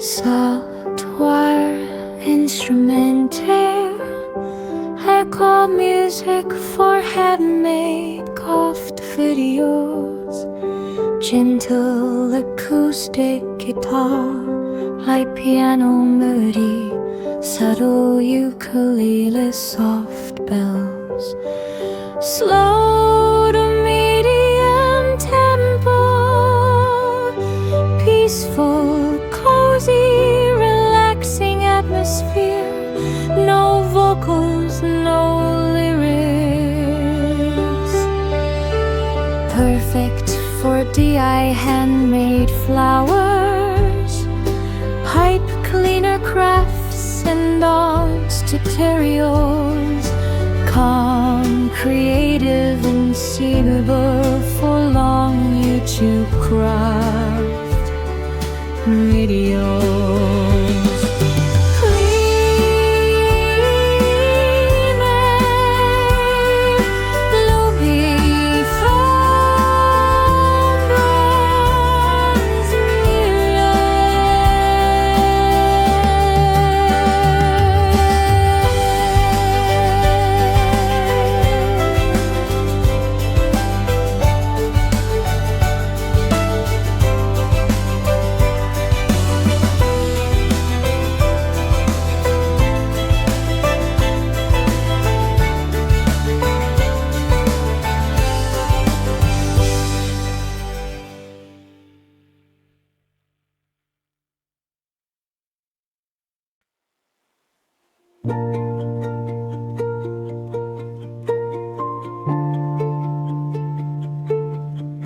Soft wire instrumental, I call music for handmade coughed videos. Gentle acoustic guitar, light piano moody, subtle ukulele, soft bells. Slow to medium tempo, peaceful, cozy, relaxing atmosphere. No vocals, no lyrics. Perfect for DI handmade flowers, pipe cleaner crafts and arts tutorials. Calm, creative and suitable for long YouTube craft videos.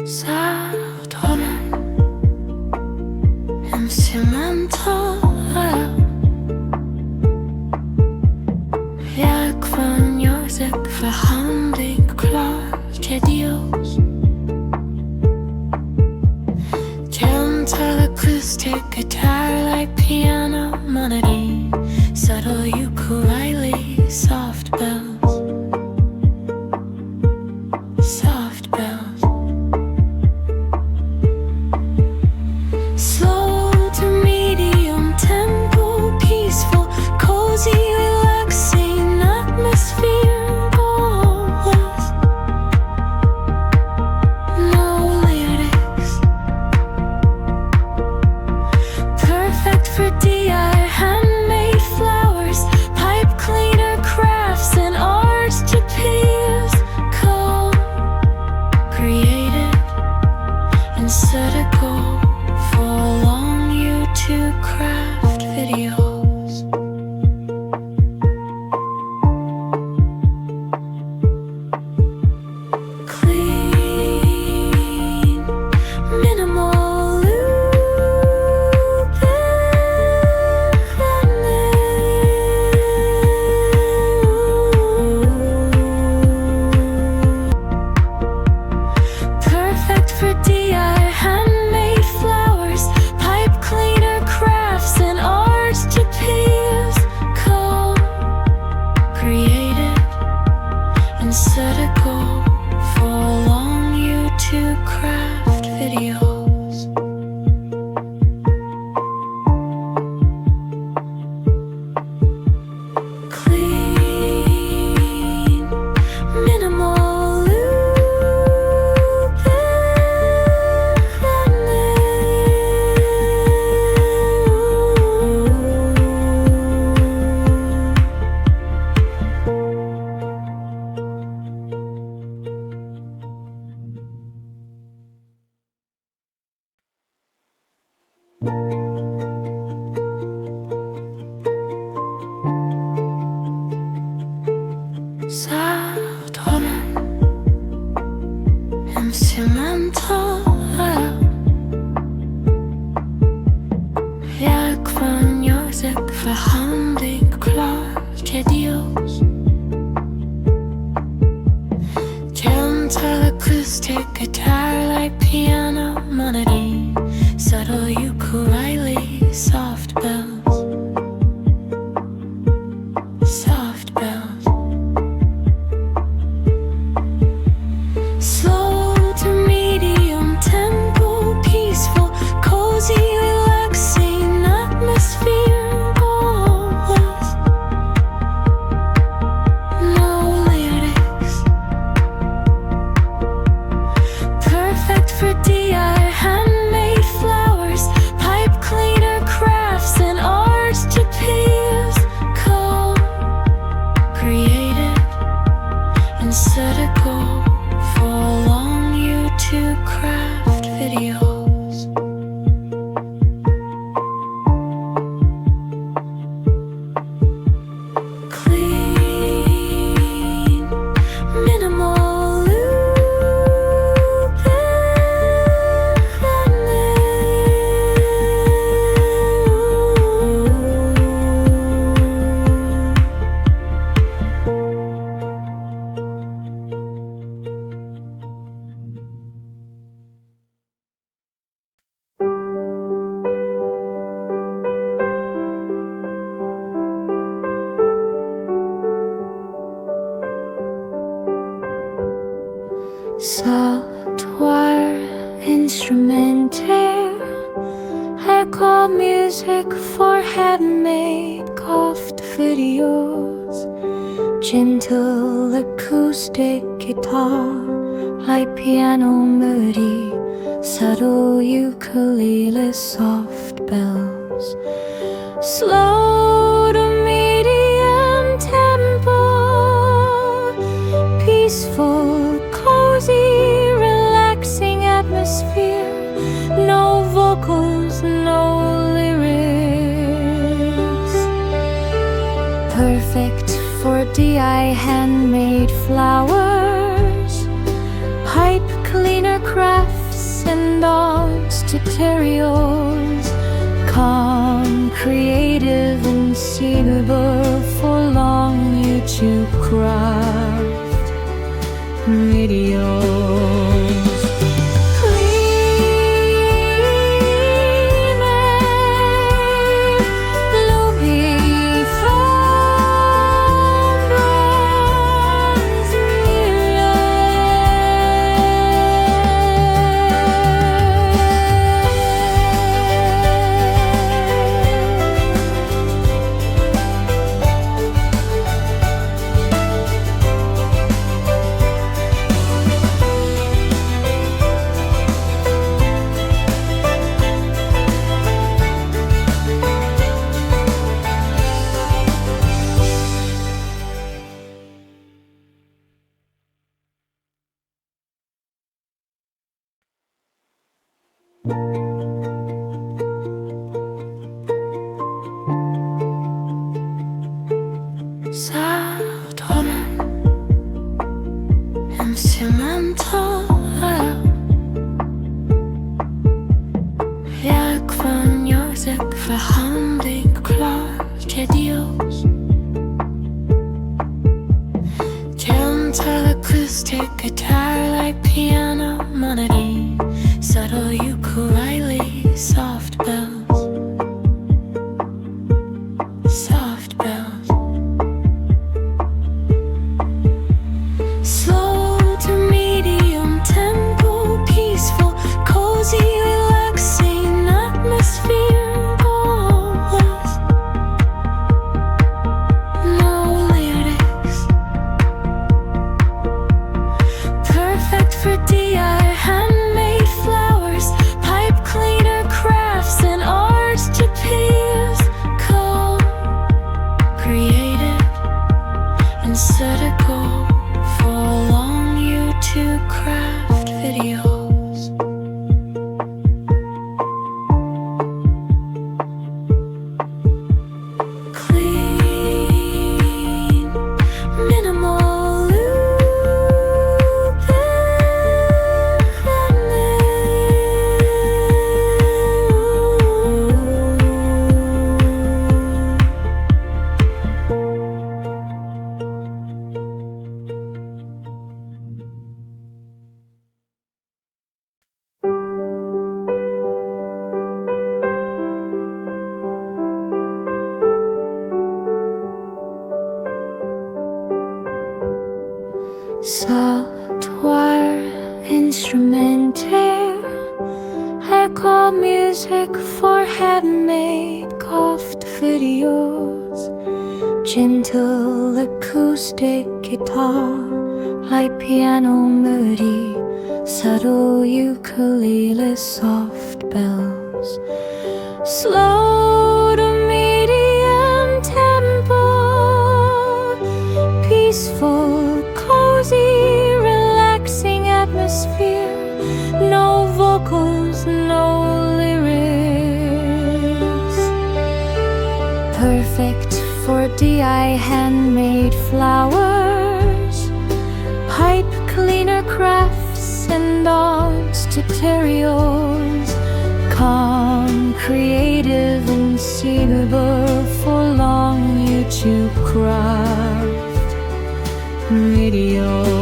Soft water, instrumental, jak wniosek w handcraft videos. Gentle acoustic guitar, light piano melody, subtle ukulele, soft bells. Soft bells. Slow to medium tempo, peaceful, cozy, relaxing atmosphere. Always. No lyrics. Perfect for DI handmade flowers, pipe soft wire instrumental. I call music for handmade coughed videos. Gentle acoustic guitar, light piano moody, subtle ukulele, soft bells. Slow to medium tempo, peaceful, cozy, relaxing atmosphere. No vocals, no lyrics. Perfect for DI handmade flowers, pipe cleaner crafts and arts tutorials. Calm, creative and suitable for long YouTube craft videos. Soft woman, instrumental. Jak wniosek w handcraft videos. Gentle acoustic guitar, light piano melody, subtle ukulele, soft bells. Soft bells. Slow to medium tempo, peaceful, cozy, relaxing atmosphere. Always. No lyrics. Perfect for DI handmade flowers, pipe cleaner crafts and arts to peers. Calm, creative and set a goal for long YouTube craft videos. Clean, minimal loop soft wire instrumental. I call music for handmade coughed videos. Gentle acoustic guitar, light piano moody, subtle ukulele, soft bells. Slow to medium tempo, peaceful, cozy, relaxing atmosphere. No vocals, no lyrics. Perfect for DI handmade flowers, pipe cleaner crafts and arts tutorials. Calm, creative and suitable for long YouTube craft videos.